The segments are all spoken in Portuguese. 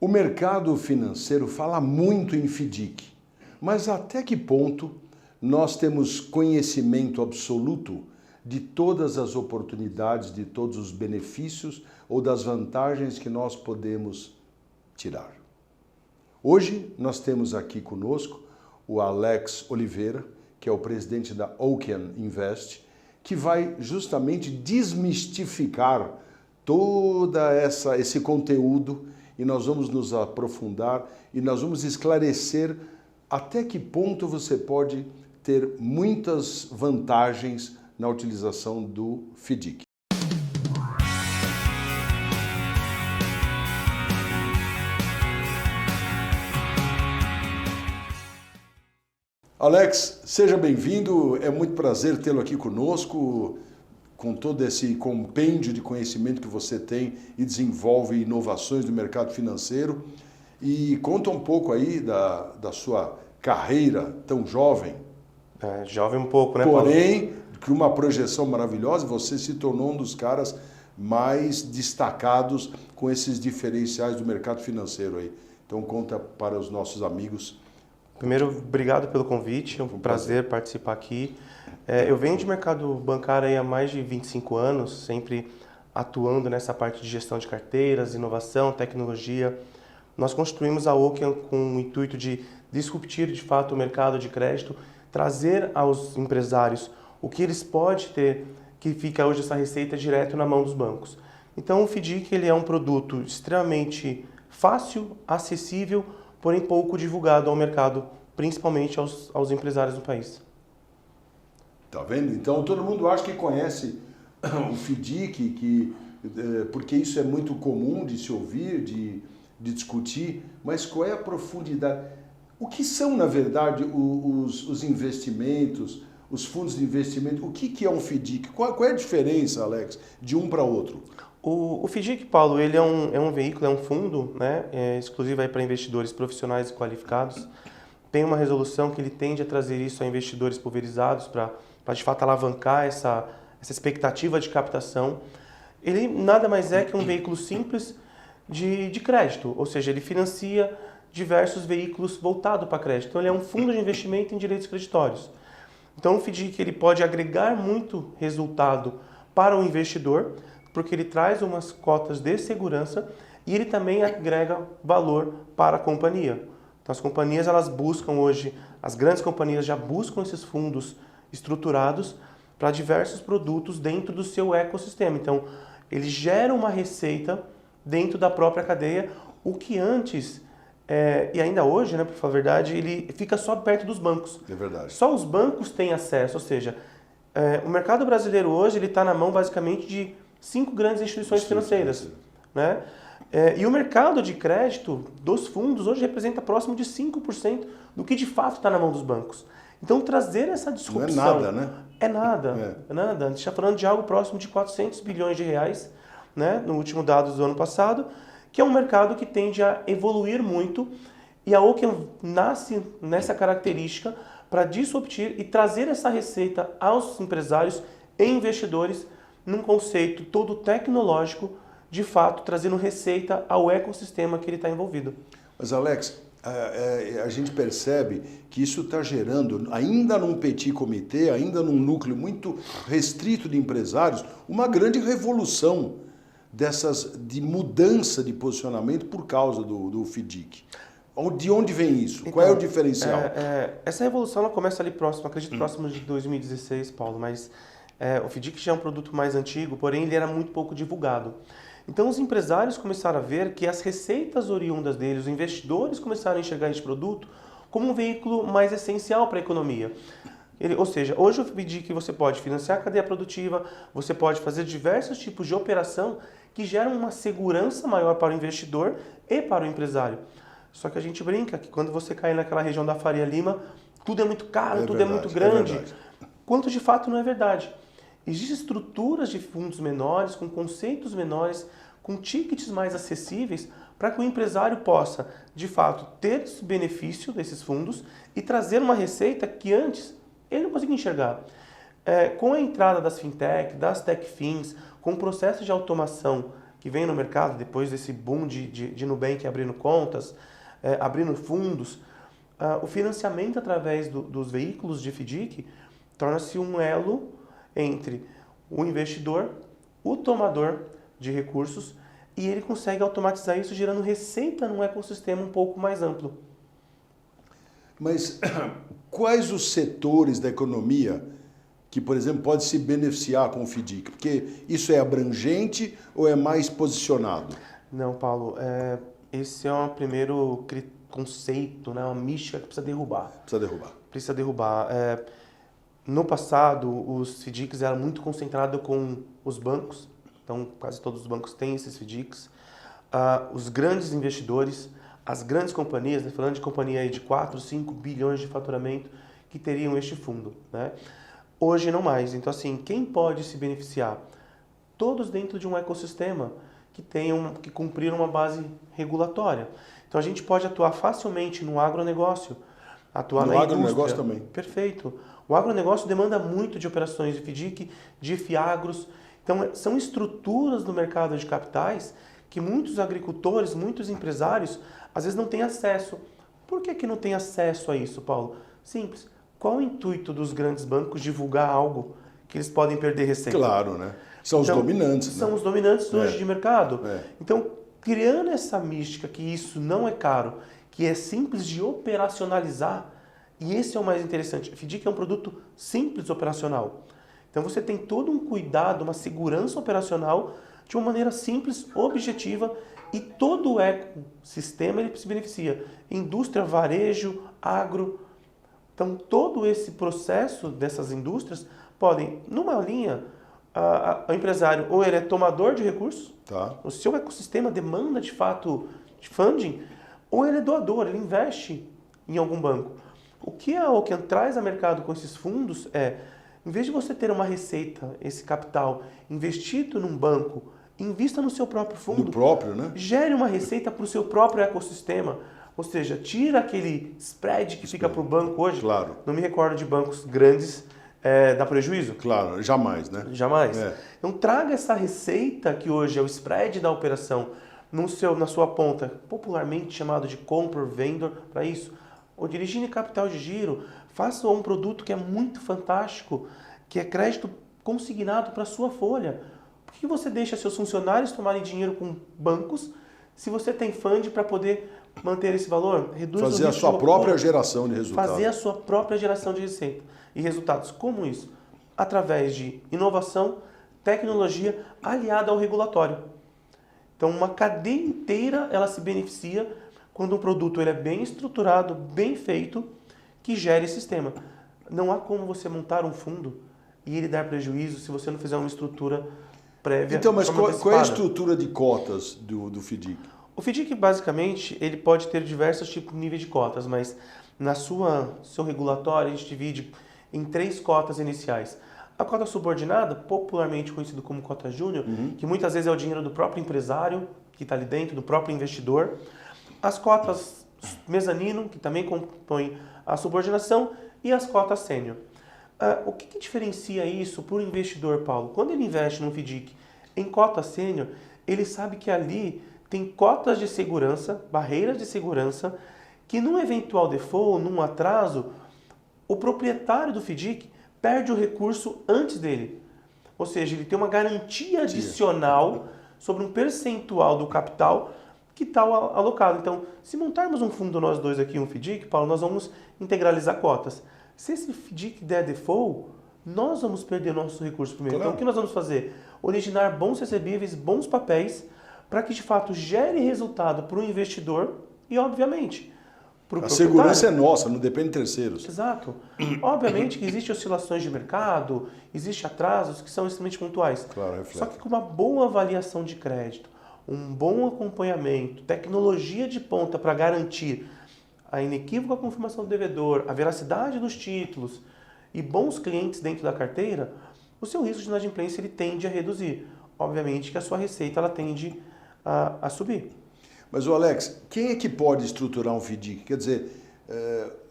O mercado financeiro fala muito em FDIC, mas até que ponto nós temos conhecimento absoluto de todas as oportunidades, de todos os benefícios ou das vantagens que nós podemos tirar? Hoje nós temos aqui conosco o Alex Oliveira, que é o presidente da Oaken Invest, que vai justamente desmistificar toda esse conteúdo e nós vamos nos aprofundar e nós vamos esclarecer até que ponto você pode ter muitas vantagens na utilização do FDIC. Alex, seja bem-vindo, é muito prazer tê-lo aqui conosco, com todo esse compêndio de conhecimento que você tem e desenvolve inovações no mercado financeiro. E conta um pouco aí da sua carreira tão jovem. Jovem um pouco, né, Paulo? Porém, com uma projeção maravilhosa, você se tornou um dos caras mais destacados com esses diferenciais do mercado financeiro aí. Então conta para os nossos amigos. Primeiro, obrigado pelo convite, é um prazer participar aqui. Eu venho de mercado bancário aí há mais de 25 anos, sempre atuando nessa parte de gestão de carteiras, inovação, tecnologia. Nós construímos a Oaken com o intuito de disruptir de fato o mercado de crédito, trazer aos empresários o que eles podem ter, que fica hoje essa receita direto na mão dos bancos. Então o FDIC ele é um produto extremamente fácil, acessível, porém pouco divulgado ao mercado, principalmente aos empresários do país. Tá vendo? Então todo mundo acha que conhece o FDIC, porque isso é muito comum de se ouvir, de discutir, mas qual é a profundidade? O que são, na verdade, os investimentos, os fundos de investimento? O que é um FDIC? Qual é a diferença, Alex, de um para outro? O FDIC, Paulo, ele é um veículo, é um fundo, né, exclusivo para investidores profissionais e qualificados. Tem uma resolução que ele tende a trazer isso a investidores pulverizados para de fato alavancar essa expectativa de captação. Ele nada mais é que um veículo simples de crédito, ou seja, ele financia diversos veículos voltados para crédito. Então ele é um fundo de investimento em direitos creditórios. Então o FDIC ele pode agregar muito resultado para o investidor, porque ele traz umas cotas de segurança e ele também agrega valor para a companhia. Então as companhias elas buscam hoje, as grandes companhias já buscam esses fundos estruturados para diversos produtos dentro do seu ecossistema. Então ele gera uma receita dentro da própria cadeia, o que antes, e ainda hoje, né, para falar a verdade, ele fica só perto dos bancos. É verdade. Só os bancos têm acesso, ou seja, o mercado brasileiro hoje está na mão basicamente de 5 grandes instituições financeiras, né? E o mercado de crédito dos fundos hoje representa próximo de 5% do que de fato está na mão dos bancos. Então trazer essa disrupção... Não é nada, né? É nada. A gente está falando de algo próximo de 400 bilhões de reais, né, no último dado do ano passado, que é um mercado que tende a evoluir muito e a Oaken nasce nessa característica para disruptir e trazer essa receita aos empresários e investidores num conceito todo tecnológico, de fato, trazendo receita ao ecossistema que ele está envolvido. Mas, Alex, a gente percebe que isso está gerando, ainda num petit comitê, ainda num núcleo muito restrito de empresários, uma grande revolução de mudança de posicionamento por causa do FDIC. De onde vem isso? Então, qual é o diferencial? Essa revolução ela começa ali próximo, acredito próximo de 2016, Paulo, mas o FDIC já é um produto mais antigo, porém ele era muito pouco divulgado. Então os empresários começaram a ver que as receitas oriundas deles, os investidores começaram a enxergar esse produto como um veículo mais essencial para a economia. Ou seja, hoje o FDIC você pode financiar a cadeia produtiva, você pode fazer diversos tipos de operação que geram uma segurança maior para o investidor e para o empresário. Só que a gente brinca que quando você cai naquela região da Faria Lima, tudo é muito caro, tudo é muito grande, quanto de fato não é verdade. Existem estruturas de fundos menores, com conceitos menores, com tickets mais acessíveis, para que o empresário possa, de fato, ter esse benefício desses fundos e trazer uma receita que antes ele não conseguia enxergar. Com a entrada das fintech, das techfins, com o processo de automação que vem no mercado depois desse boom de Nubank abrindo contas, abrindo fundos, o financiamento através dos veículos de FDIC torna-se um elo entre o investidor, o tomador de recursos, e ele consegue automatizar isso gerando receita num ecossistema um pouco mais amplo. Mas quais os setores da economia que, por exemplo, pode se beneficiar com o FDIC? Porque isso é abrangente ou é mais posicionado? Não, Paulo, esse é um primeiro conceito, né, uma mística que precisa derrubar. Precisa derrubar. No passado, os FDICs eram muito concentrados com os bancos, então quase todos os bancos têm esses FDICs. Os grandes investidores, as grandes companhias, né, falando de companhia aí de 4, 5 bilhões de faturamento, que teriam este fundo, né? Hoje não mais. Então, assim, quem pode se beneficiar? Todos dentro de um ecossistema que cumprir uma base regulatória. Então, a gente pode atuar facilmente no agronegócio, atuar na indústria. No agronegócio também. Perfeito. O agronegócio demanda muito de operações de FDIC, de FIAGROS. Então, são estruturas do mercado de capitais que muitos agricultores, muitos empresários, às vezes não têm acesso. Por que não tem acesso a isso, Paulo? Simples. Qual o intuito dos grandes bancos divulgar algo que eles podem perder receita? Claro, né? São os dominantes. São os dominantes hoje de mercado. Então, criando essa mística que isso não é caro, que é simples de operacionalizar, e esse é o mais interessante. O FDIC é um produto simples operacional. Então, você tem todo um cuidado, uma segurança operacional de uma maneira simples, objetiva, e todo o ecossistema ele se beneficia. Indústria, varejo, agro. Então, todo esse processo dessas indústrias podem, numa linha, o empresário ou ele é tomador de recursos, o seu ecossistema demanda de fato de funding, ou ele é doador, ele investe em algum banco. O que a Oken traz a mercado com esses fundos em vez de você ter uma receita, esse capital investido num banco, invista no seu próprio fundo. No próprio, né? Gere uma receita para o seu próprio ecossistema. Ou seja, tira aquele spread que fica para o banco hoje. Claro. Não me recordo de bancos grandes dar prejuízo. Claro, jamais, né? Jamais. Então traga essa receita que hoje é o spread da operação na sua ponta, popularmente chamado de compra vendor, para isso. Ou dirigindo capital de giro, faça um produto que é muito fantástico, que é crédito consignado para a sua folha. Por que você deixa seus funcionários tomarem dinheiro com bancos se você tem fund para poder manter esse valor? Reduz fazer a sua própria geração de resultados. Fazer a sua própria geração de receita e resultados. Como isso? Através de inovação, tecnologia aliada ao regulatório. Então, uma cadeia inteira ela se beneficia quando um produto ele é bem estruturado, bem feito, que gere sistema. Não há como você montar um fundo e ele dar prejuízo se você não fizer uma estrutura prévia. Então, mas qual é a estrutura de cotas do FDIC? O FDIC, basicamente, ele pode ter diversos tipos de níveis de cotas, mas na seu regulatório a gente divide em 3 cotas iniciais. A cota subordinada, popularmente conhecida como cota júnior, que muitas vezes é o dinheiro do próprio empresário, que está ali dentro, do próprio investidor. As cotas mezanino, que também compõem a subordinação, e as cotas sênior. O que diferencia isso para o investidor, Paulo? Quando ele investe num FDIC em cota sênior, ele sabe que ali tem cotas de segurança, barreiras de segurança, que num eventual default, num atraso, o proprietário do FDIC perde o recurso antes dele. Ou seja, ele tem uma garantia adicional sobre um percentual do capital que está alocado. Então, se montarmos um fundo nós dois aqui, um FDIC, Paulo, nós vamos integralizar cotas. Se esse FDIC der default, nós vamos perder nosso recurso primeiro. Claro. Então, o que nós vamos fazer? Originar bons recebíveis, bons papéis, para que de fato gere resultado para o investidor e, obviamente, para o proprietário. A segurança é nossa, não depende de terceiros. Exato. Obviamente que existem oscilações de mercado, existem atrasos que são extremamente pontuais. Claro, reflete. Só que com uma boa avaliação de crédito, um bom acompanhamento, tecnologia de ponta para garantir a inequívoca confirmação do devedor, a veracidade dos títulos e bons clientes dentro da carteira, o seu risco de inadimplência ele tende a reduzir. Obviamente que a sua receita ela tende a subir. Mas, Alex, quem é que pode estruturar um FDIC? Quer dizer,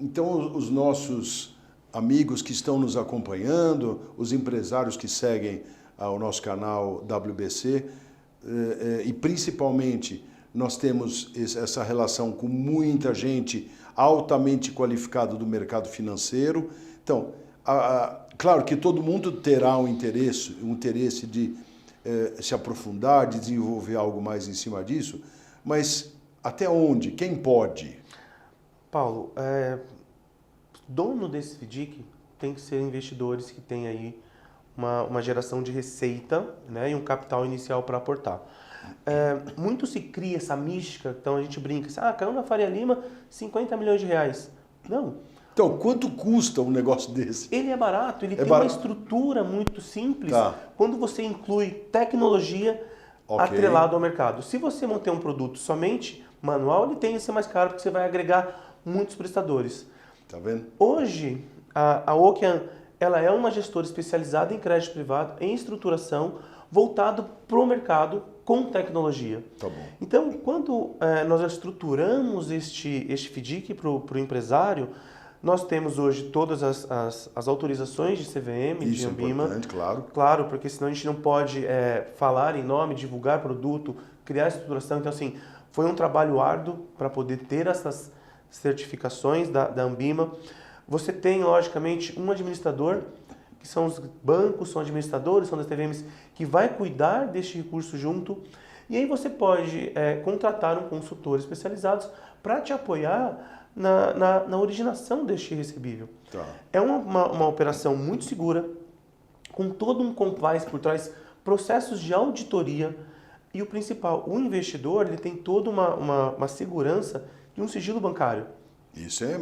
então os nossos amigos que estão nos acompanhando, os empresários que seguem o nosso canal WBC, e principalmente nós temos essa relação com muita gente altamente qualificada do mercado financeiro. Então, claro que todo mundo terá um interesse de se aprofundar, de desenvolver algo mais em cima disso, mas até onde? Quem pode? Paulo, dono desse FDIC tem que ser investidores que têm aí uma geração de receita, né, e um capital inicial para aportar. Muito se cria essa mística, então a gente brinca, caiu na Faria Lima 50 milhões de reais. Não. Então, quanto custa um negócio desse? Ele é barato, ele tem uma estrutura muito simples quando você inclui tecnologia atrelado ao mercado. Se você manter um produto somente manual, ele tem que ser mais caro porque você vai agregar muitos prestadores. Tá vendo? Hoje, a Okean, ela é uma gestora especializada em crédito privado, em estruturação, voltado para o mercado com tecnologia. Tá bom. Então, quando nós estruturamos este FDIC para o empresário, nós temos hoje todas as autorizações de CVM, Isso de Ambima. É importante, claro. Claro, porque senão a gente não pode falar em nome, divulgar produto, criar estruturação. Então, assim, foi um trabalho árduo para poder ter essas certificações da Ambima. Você tem, logicamente, um administrador, que são os bancos, são administradores, são das TVMs, que vai cuidar deste recurso junto. E aí você pode contratar um consultor especializado para te apoiar na originação deste recebível. Tá. É uma operação muito segura, com todo um compliance por trás, processos de auditoria e o principal, o investidor ele tem toda uma segurança de um sigilo bancário. Isso é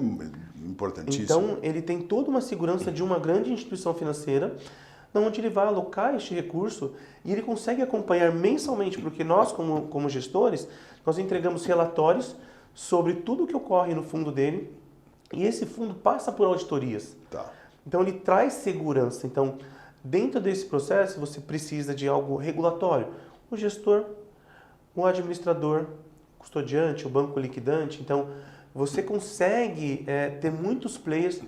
importantíssimo. Então, ele tem toda uma segurança de uma grande instituição financeira, onde ele vai alocar este recurso e ele consegue acompanhar mensalmente, porque nós, como gestores, nós entregamos relatórios sobre tudo o que ocorre no fundo dele e esse fundo passa por auditorias. Tá. Então, ele traz segurança. Então, dentro desse processo, você precisa de algo regulatório. O gestor, o administrador, o custodiante, o banco liquidante. Então, você consegue ter muitos players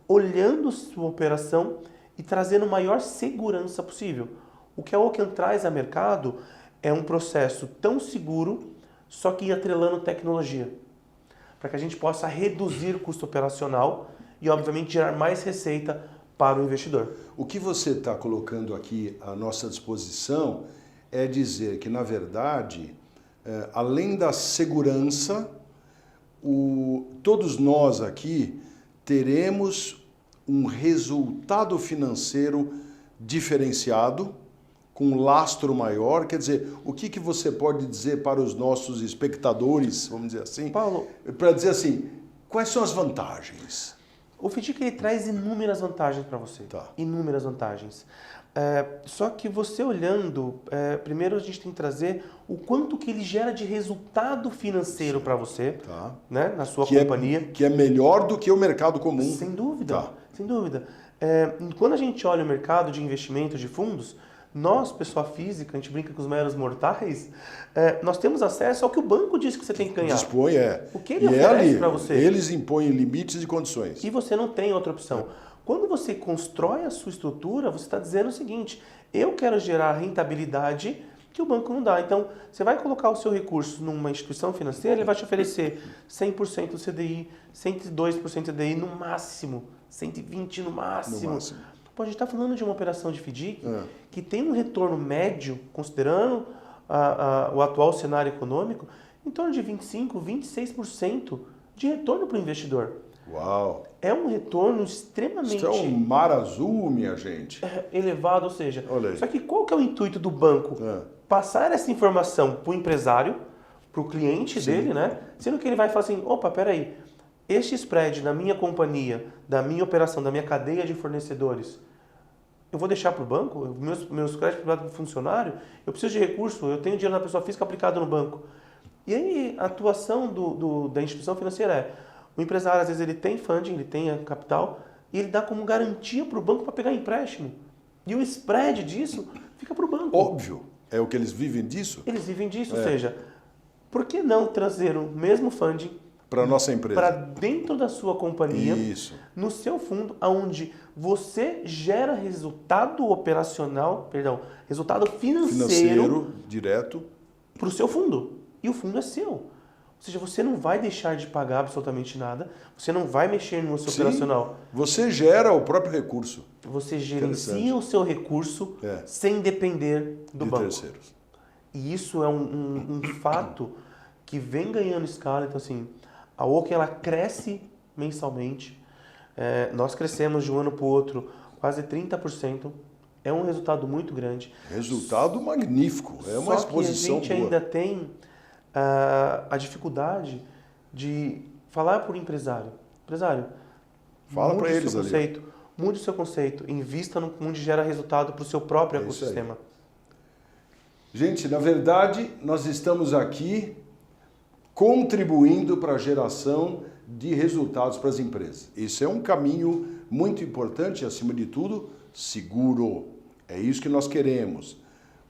olhando sua operação e trazendo maior segurança possível. O que a Okean traz a mercado é um processo tão seguro, só que atrelando tecnologia, para que a gente possa reduzir o custo operacional e, obviamente, gerar mais receita para o investidor. O que você está colocando aqui à nossa disposição é dizer que, na verdade, além da segurança, todos nós aqui teremos um resultado financeiro diferenciado, com um lastro maior. Quer dizer, o que você pode dizer para os nossos espectadores, vamos dizer assim, Paulo, para dizer assim, quais são as vantagens? O FDIC ele traz inúmeras vantagens para você, inúmeras vantagens. Só que você olhando, primeiro a gente tem que trazer o quanto que ele gera de resultado financeiro para você, né, na sua companhia. Que é melhor do que o mercado comum. Sem dúvida, sem dúvida. Quando a gente olha o mercado de investimentos de fundos, nós, pessoa física, a gente brinca com os meros mortais, nós temos acesso ao que o banco diz que você tem que ganhar. Dispõe, O que ele oferece para você. Eles impõem limites e condições. E você não tem outra opção. Quando você constrói a sua estrutura, você está dizendo o seguinte, eu quero gerar rentabilidade que o banco não dá. Então, você vai colocar o seu recurso numa instituição financeira, ele vai te oferecer 100% do CDI, 102% do CDI no máximo, 120% no máximo. Pô, a gente está falando de uma operação de FDIC que tem um retorno médio, considerando o atual cenário econômico, em torno de 25%, 26% de retorno para o investidor. Uau! É um retorno extremamente... Isso é um mar azul, minha gente. Elevado, ou seja... Só que qual que é o intuito do banco? Passar essa informação para o empresário, para o cliente dele, né? Sendo que ele vai falar assim, opa, peraí, este spread na minha companhia, da minha operação, da minha cadeia de fornecedores, eu vou deixar para o banco? Meus créditos privados para o funcionário? Eu preciso de recurso, eu tenho dinheiro na pessoa física aplicado no banco. E aí a atuação da instituição financeira o empresário, às vezes, ele tem funding, ele tem capital, e ele dá como garantia para o banco para pegar empréstimo. E o spread disso fica para o banco. Óbvio. É o que eles vivem disso? Eles vivem disso, ou seja, por que não trazer o mesmo funding para a nossa empresa. Para dentro da sua companhia, Isso. no seu fundo, onde você gera resultado operacional, perdão, resultado financeiro direto para o seu fundo. E o fundo é seu. Ou seja, você não vai deixar de pagar absolutamente nada, você não vai mexer no seu operacional. Você gera o próprio recurso. Você gerencia o seu recurso sem depender do banco. Terceiros. E isso é um fato que vem ganhando escala. Então, assim, a Oaken, ela cresce mensalmente. Nós crescemos de um ano para o outro quase 30%. É um resultado muito grande. Resultado magnífico. É uma exposição boa. A gente ainda tem a dificuldade de falar para o empresário. Empresário, fala para eles ali. Mude o seu conceito. Invista no onde gera resultado para o seu próprio ecossistema. Gente, na verdade, nós estamos aqui contribuindo para a geração de resultados para as empresas. Isso é um caminho muito importante, acima de tudo, seguro. É isso que nós queremos.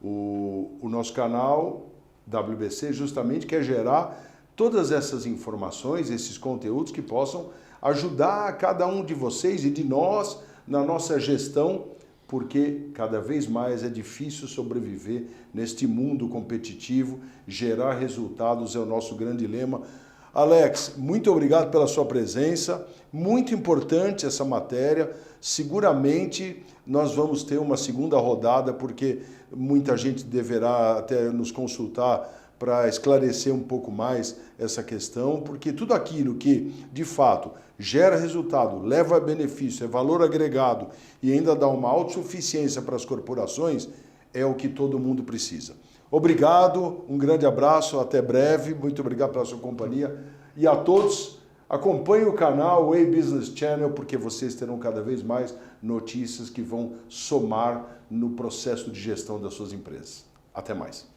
O nosso canal WBC justamente quer gerar todas essas informações, esses conteúdos que possam ajudar a cada um de vocês e de nós na nossa gestão, porque cada vez mais é difícil sobreviver neste mundo competitivo, gerar resultados é o nosso grande lema. Alex, muito obrigado pela sua presença, muito importante essa matéria, seguramente nós vamos ter uma segunda rodada, porque muita gente deverá até nos consultar para esclarecer um pouco mais essa questão, porque tudo aquilo que, de fato, gera resultado, leva a benefício, é valor agregado e ainda dá uma autossuficiência para as corporações, é o que todo mundo precisa. Obrigado, um grande abraço, até breve, muito obrigado pela sua companhia e a todos, acompanhem o canal Way Business Channel, porque vocês terão cada vez mais notícias que vão somar no processo de gestão das suas empresas. Até mais.